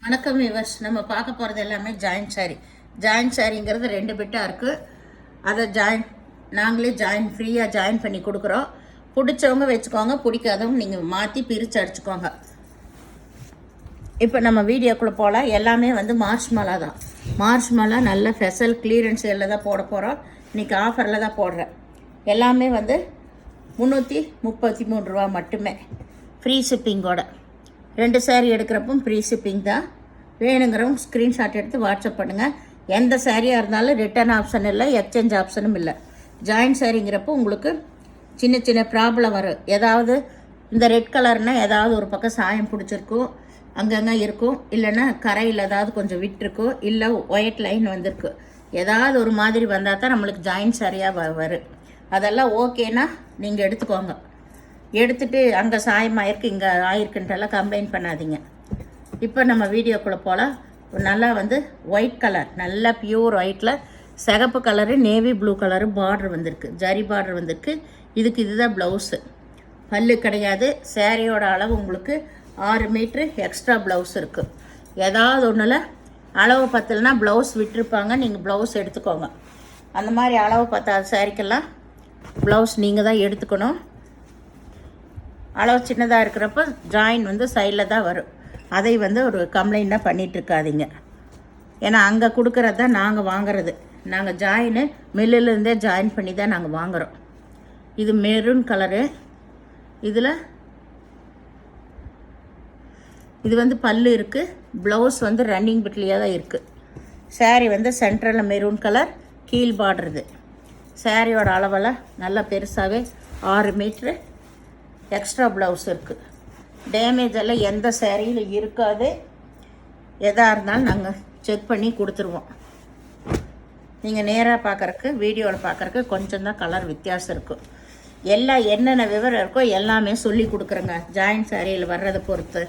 வணக்கம் விவர்ஸ். நம்ம பார்க்க போகிறது எல்லாமே ஜாயின்ட் சாரீ. ஜாயின்ட் சாரீங்கிறது 2 பிட்டாக இருக்குது. அதை நாங்களே ஃப்ரீயாக ஜாயின் பண்ணி கொடுக்குறோம். பிடிச்சவங்க வச்சுக்கோங்க, பிடிக்காதவங்க நீங்கள் மாற்றி பிரித்து அடிச்சுக்கோங்க. இப்போ நம்ம வீடியோக்குள்ளே போகலாம். எல்லாமே மார்ச் மாலா தான். மார்ச் மாலா நல்ல ஸ்பெஷல் கிளியரன்ஸ் சேலில் தான் போட போகிறோம். இன்றைக்கி ஆஃபரில் தான் போடுறேன். எல்லாமே 333 ரூபா மட்டுமே, ஃப்ரீ ஷிப்பிங்கோட. 2 சாரீ எடுக்கிறப்போ ஃப்ரீ ஷிப்பிங் தான். வேணுங்கிறவங்க ஸ்க்ரீன்ஷாட் எடுத்து வாட்ஸ்அப் பண்ணுங்கள். எந்த சாரியாக இருந்தாலும் ரிட்டர்ன் ஆப்ஷன் இல்லை, எக்ஸ்சேஞ்ச் ஆப்ஷனும் இல்லை. ஜாயின்ட் சாரிங்கிறப்போ உங்களுக்கு சின்ன சின்ன ப்ராப்ளம் வரும். ஏதாவது இந்த ரெட் கலர்னால் ஏதாவது ஒரு பக்கம் சாயம் பிடிச்சிருக்கும், அங்கங்கே இருக்கும். இல்லைன்னா கரையில் ஏதாவது கொஞ்சம் விட்டுருக்கும், இல்லை ஒயிட் லைன் வந்திருக்கு. ஏதாவது ஒரு மாதிரி வந்தால் தான் நம்மளுக்கு ஜாயின்ட் சாரியாக வரும். அதெல்லாம் ஓகேனா நீங்கள் எடுத்துக்கோங்க. எடுத்துகிட்டு அங்கே சாயம் ஆயிருக்கு, இங்கே ஆயிருக்குன்ட்டெல்லாம் கம்ப்ளைண்ட் பண்ணாதீங்க. இப்போ நம்ம வீடியோக்குள்ளே போகலாம். நல்லா ஒயிட் கலர், நல்லா பியூர் ஒயிட்டில் சிகப்பு colour, navy blue colour border வந்திருக்கு, ஜரி பார்டர் வந்திருக்கு. இதுதான் ப்ளவுஸு. பல்லு கிடையாது. சேரீயோட அளவு உங்களுக்கு 6 மீட்ரு எக்ஸ்ட்ரா ப்ளவுஸ் இருக்குது. ஏதாவது ஒன்றில் அளவு பத்தலைன்னா ப்ளவுஸ் விட்டுருப்பாங்க, நீங்கள் ப்ளவுஸ் எடுத்துக்கோங்க. அந்த மாதிரி அளவு பத்தாத சாரிக்கெல்லாம் ப்ளவுஸ் நீங்கள் தான் எடுத்துக்கணும். அளவு சின்னதாக இருக்கிறப்ப ஜாயின் சைடில் தான் வரும். அதை ஒரு கம்ப்ளைண்ட்டாக பண்ணிகிட்ருக்காதீங்க. ஏன்னா அங்கே கொடுக்குறது தான் நாங்கள் வாங்குறது. நாங்கள் ஜாயின்னு மில்லுலேருந்தே ஜாயின் பண்ணி தான் நாங்கள் வாங்குகிறோம். இது மெரூன் கலரு. இதில் இது பல்லு இருக்குது. ப்ளவுஸ் ரன்னிங் பிட்லியாக தான் இருக்குது. சாரீ சென்ட்ரலில் மெரூன் கலர், கீழ் பார்டருது. சாரியோட அளவெல்லாம் நல்லா பெருசாகவே 6 மீட்ரு எக்ஸ்ட்ரா ப்ளவுஸ் இருக்குது. டேமேஜ் எல்லாம் எந்த சேரீயில் இருக்காது. எதாக இருந்தாலும் நாங்கள் செக் பண்ணி கொடுத்துருவோம். நீங்கள் நேராக பார்க்குறக்கு, வீடியோவில் பார்க்குறக்கு கொஞ்சம் தான் கலர் வித்தியாசம் இருக்கும். எல்லாம் என்னென்ன விவரம் இருக்கோ எல்லாமே சொல்லி கொடுக்குறேங்க, ஜாயின்ட் சாரியில் வர்றதை பொறுத்து.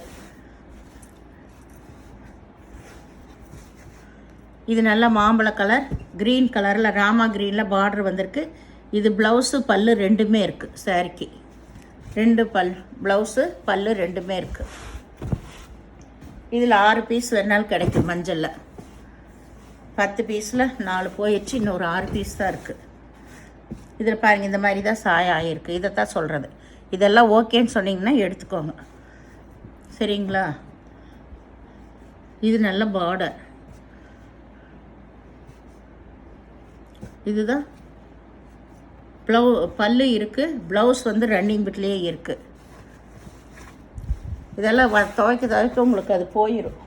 இது நல்ல மாம்பழ கலர், க்ரீன் கலரில் ராமா க்ரீனில் பார்டர் வந்திருக்கு. இது ப்ளவுஸு பல்லு ரெண்டுமே இருக்குது. சாரிக்கு 2 ப்ளவுஸு பல்லு ரெண்டுமே இருக்குது. இதில் 6 பீஸ் வேணாலும் கிடைக்கும். மஞ்சளில் 10 பீஸில் 4 போயிடுச்சு, இன்னொரு 6 பீஸ் தான் இருக்குது. இதில் பாருங்கள், இந்த மாதிரி தான் சாயம் ஆகிருக்கு. இதைத்தான் சொல்கிறது. இதெல்லாம் ஓகேன்னு சொன்னீங்கன்னா எடுத்துக்கோங்க, சரிங்களா? இது நல்ல பார்டர். இதுதான் பல்லு இருக்குது. ப்ளவுஸ் ரன்னிங் பிட்லேயே இருக்குது. இதெல்லாம் துவைக்க உங்களுக்கு அது போயிடும்.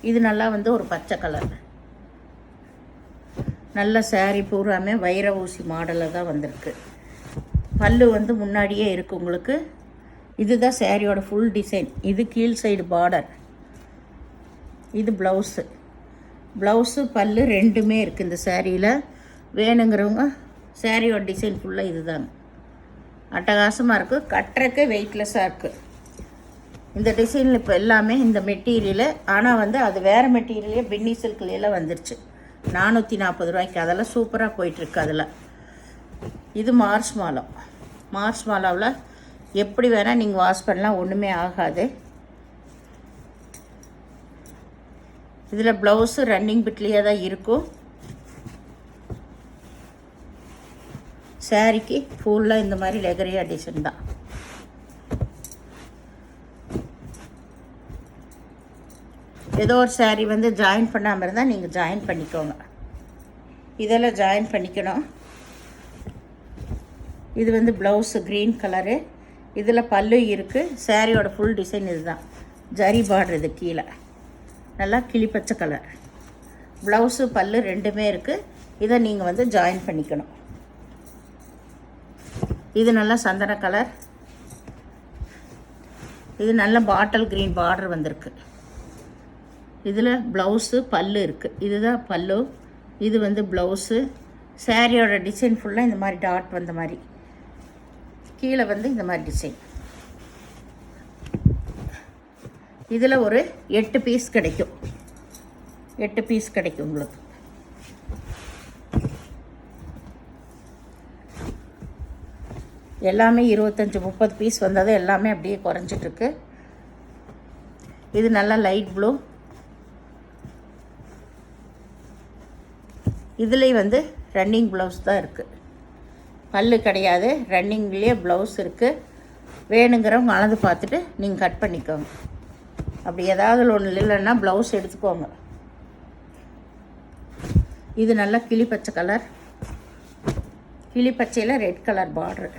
இது நல்லா ஒரு பச்சை கலர். நல்ல சாரீ பூராமே வைர ஊசி மாடலில் தான் வந்திருக்கு. பல்லு முன்னாடியே இருக்குது உங்களுக்கு. இதுதான் சாரியோட ஃபுல் டிசைன். இது கீழ் சைடு பார்டர். இது ப்ளவுஸு பல்லு ரெண்டுமே இருக்குது இந்த சாரியில். வேணுங்கிறவங்க சாரியோட டிசைன் ஃபுல்லாக இதுதாங்க. அட்டகாசமாக இருக்குது. கட்டுறக்கு வெயிட்லெஸ்ஸாக இருக்குது. இந்த டிசைனில் இப்போ எல்லாமே இந்த மெட்டீரியலு. ஆனால் அது வேறு மெட்டீரியலே பின்னி சில்க்லாம் வந்துருச்சு. 440 ரூபாய்க்கு. அதெல்லாம் சூப்பராக போயிட்டுருக்கு. அதில் இது மார்ச் மாலாவில் எப்படி வேணால் நீங்கள் வாஷ் பண்ணலாம், ஒன்றுமே ஆகாது. இதில் ப்ளவுஸு ரன்னிங் பிட்லேயே தான் இருக்கும். சாரிக்கு ஃபுல்லாக இந்த மாதிரி லெகரியா டிசைன் தான். ஏதோ ஒரு சாரீ ஜாயின் பண்ணாமல் இருந்தால் நீங்கள் ஜாயின் பண்ணிக்கோங்க. இதெல்லாம் ஜாயின் பண்ணிக்கணும். இது ப்ளவுஸு க்ரீன் கலரு. இதில் பல்லு இருக்குது. சாரியோட ஃபுல் டிசைன் இதுதான். ஜரி பார்டர் இது கீழே நல்லா கிளிப்பச்சை கலர். ப்ளவுஸு பல்லு ரெண்டுமே இருக்குது. இதை நீங்கள் ஜாயின் பண்ணிக்கணும். இது நல்லா சந்தன கலர். இது நல்ல பாட்டில் க்ரீன் பார்டர் வந்திருக்கு. இதில் ப்ளவுஸு பல்லு இருக்குது. இதுதான் பல்லு. இது ப்ளவுஸு. சாரியோட டிசைன் ஃபுல்லாக இந்த மாதிரி டாட் வந்த மாதிரி, கீழே இந்த மாதிரி டிசைன். இதில் ஒரு 8 பீஸ் கிடைக்கும். 8 பீஸ் கிடைக்கும் உங்களுக்கு. எல்லாமே 25-30 பீஸ் வந்தது. எல்லாமே அப்படியே குறைஞ்சிட்ருக்கு. இது நல்லா லைட் ப்ளூ. இதுலேயும் வந்து ரன்னிங் ப்ளவுஸ் தான் இருக்குது, பல்லு கிடையாது, ரன்னிங்லேயே ப்ளவுஸ் இருக்குது. வேணுங்கிறவங்க அளந்து பார்த்துட்டு நீங்கள் கட் பண்ணிக்கோங்க. அப்படி ஏதாவது ஒன்று இல்லைன்னா ப்ளவுஸ் எடுத்துக்கோங்க. இது நல்லா கிளி பச்சை கலர், கிளி பச்சையில் ரெட் கலர் பார்டரு.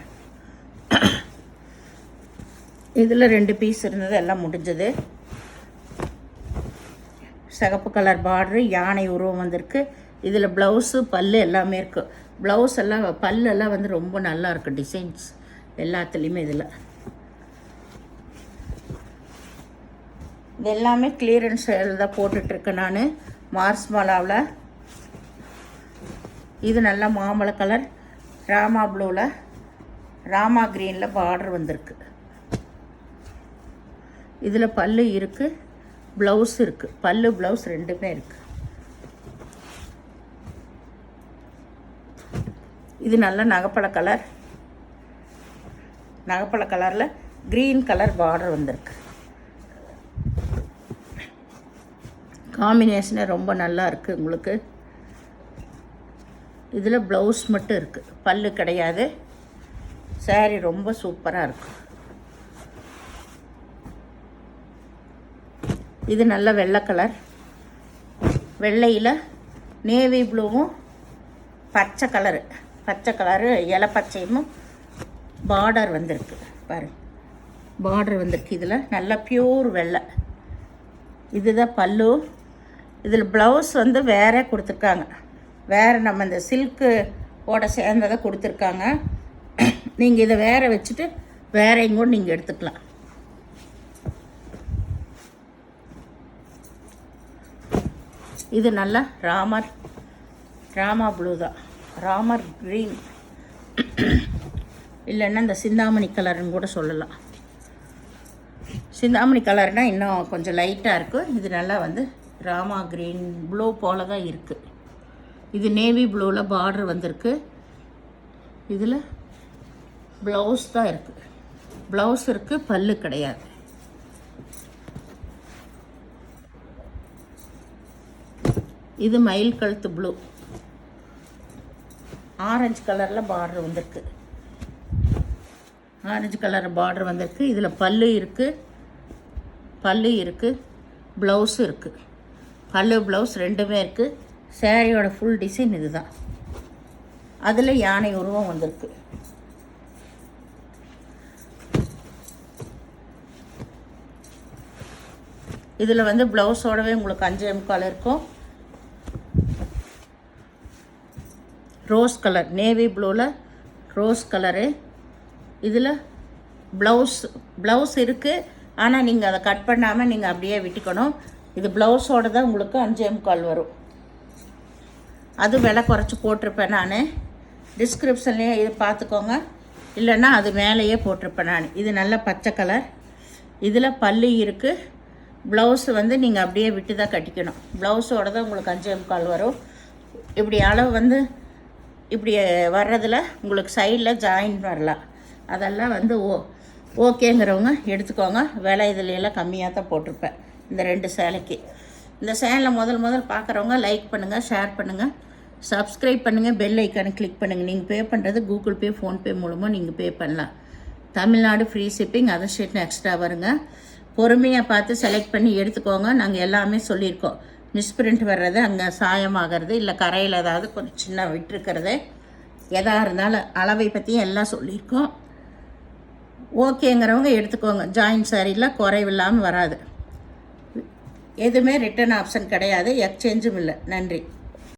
இதில் 2 பீஸ் இருந்தது, எல்லாம் முடிஞ்சது. சிகப்பு கலர் பார்டரு, யானை உருவம் வந்திருக்கு. இதில் ப்ளவுஸு பல்லு எல்லாமே இருக்குது. ப்ளவுஸ் எல்லாம் பல்லெல்லாம் வந்து ரொம்ப நல்லா இருக்குது, டிசைன்ஸ் எல்லாத்துலேயுமே. இதில் இது எல்லாமே கிளியரன்ஸ் சேல் தான் போட்டுட்ருக்கேன் நான் மார்ஸ் மாலாவில். இது நல்லா மாம்பழ கலர், ராமா ப்ளூவில் ராமா க்ரீனில் பார்டர் வந்திருக்கு. இதில் பல்லு இருக்குது, ப்ளவுஸ் இருக்குது. பல்லு ப்ளவுஸ் ரெண்டுமே இருக்குது. இது நல்ல நகைப்பழ கலர், நகைப்பழ கலரில் க்ரீன் கலர் பார்டர் வந்திருக்கு. காம்பினேஷனே ரொம்ப நல்லா இருக்குது உங்களுக்கு. இதில் ப்ளவுஸ் மட்டும் இருக்குது, பல்லு கிடையாது. சாரீ ரொம்ப சூப்பராக இருக்குது. இது நல்ல வெள்ளை கலர், வெள்ளையில் நேவி ப்ளூவும் பச்சை கலரு, பச்சை கலரு இலை பச்சையும் பார்டர் வந்திருக்கு. பாருங்கள், பார்டர் வந்திருக்கு. இதில் நல்லா பியூர் வெள்ளை. இதுதான் பல்லு. இதில் ப்ளவுஸ் வந்து வேற கொடுத்துருக்காங்க, வேறு நம்ம இந்த சில்க்கு ஓட சேர்ந்ததை கொடுத்துருக்காங்க. நீங்கள் இதை வேற வச்சுட்டு வேறையும் கூட நீங்கள் எடுத்துக்கலாம். இது நல்லா ராமா ப்ளூ தான், ராமர் க்ரீன் இல்லைன்னா இந்த சிந்தாமணி கலர்னு கூட சொல்லலாம். சிந்தாமணி கலர்னால் இன்னும் கொஞ்சம் லைட்டாக இருக்கும். இது நல்லா வந்து ராமா க்ரீன் ப்ளூ போல தான் இருக்குது. இது நேவி ப்ளூவில் பார்டர் வந்திருக்கு. இதில் ப்ளவுஸ் தான் இருக்குது, ப்ளவுஸ் இருக்குது, பல்லு கிடையாது. இது மயில் கழுத்து ப்ளூ, ஆரஞ்சு கலரில் பார்டர் வந்திருக்கு. ஆரஞ்சு கலர் பார்டர் வந்திருக்கு. இதில் பல்லு இருக்குது, ப்ளவுஸும் இருக்குது. பல்லு ப்ளவுஸ் ரெண்டுமே இருக்குது. சாரியோட ஃபுல் டிசைன் இது தான். அதில் யானை உருவம் வந்திருக்கு. இதில் வந்து ப்ளவுஸோடவே உங்களுக்கு 5/4 இருக்கும். ரோஸ் கலர், நேவி ப்ளூவில் ரோஸ் கலரு. இதில் ப்ளவுஸ் இருக்குது, ஆனால் நீங்கள் அதை கட் பண்ணாமல் நீங்கள் அப்படியே விட்டுக்கணும். இது ப்ளவுஸோடு தான் உங்களுக்கு 5/4 வரும். அது விலை குறைச்சி போட்டிருப்பேன் நான், டிஸ்கிரிப்ஷன்லேயே இது பார்த்துக்கோங்க, இல்லைன்னா அது மேலேயே போட்டிருப்பேன் நான். இது நல்ல பச்சை கலர். இதில் பல்லு இருக்குது, ப்ளவுஸு வந்து நீங்கள் அப்படியே விட்டு தான் கட்டிக்கணும். ப்ளவுஸோடு தான் உங்களுக்கு 5/4 வரும். இப்படி அளவு வந்து இப்படி வர்றதில் உங்களுக்கு சைடில் ஜாயின் வரலாம். அதெல்லாம் வந்து ஓகேங்கிறவங்க எடுத்துக்கோங்க. விலை இதுலையெல்லாம் கம்மியாக தான் போட்டிருப்பேன் இந்த 2 சேலைக்கு. இந்த சேலை முதல் பார்க்குறவங்க லைக் பண்ணுங்கள், ஷேர் பண்ணுங்கள், சப்ஸ்கிரைப் பண்ணுங்கள், பெல் ஐக்கானை கிளிக் பண்ணுங்கள். நீங்கள் பே பண்ணுறது கூகுள் பே, ஃபோன்பே மூலமாக நீங்கள் பே பண்ணலாம். தமிழ்நாடு ஃப்ரீ ஷிப்பிங், அதர் ஸ்டேட்னு எக்ஸ்ட்ரா வருங்க. பொறுமையாக பார்த்து செலக்ட் பண்ணி எடுத்துக்கோங்க. நாங்கள் எல்லாமே சொல்லியிருக்கோம். மிஸ்பிரிண்ட் வர்றது, அங்கே சாயமாகிறது, இல்லை கரையில் ஏதாவது கொஞ்சம் சின்ன விட்டுருக்கிறது, எதாக இருந்தாலும் அளவை பற்றியும் எல்லாம் சொல்லியிருக்கோம். ஓகேங்கிறவங்க எடுத்துக்கோங்க. ஜாயின் சாரியில் குறைவில்லாமல் வராது. எதுவுமே ரிட்டர்ன் ஆப்ஷன் கிடையாது, எக்ஸ்சேஞ்சும் இல்லை. நன்றி.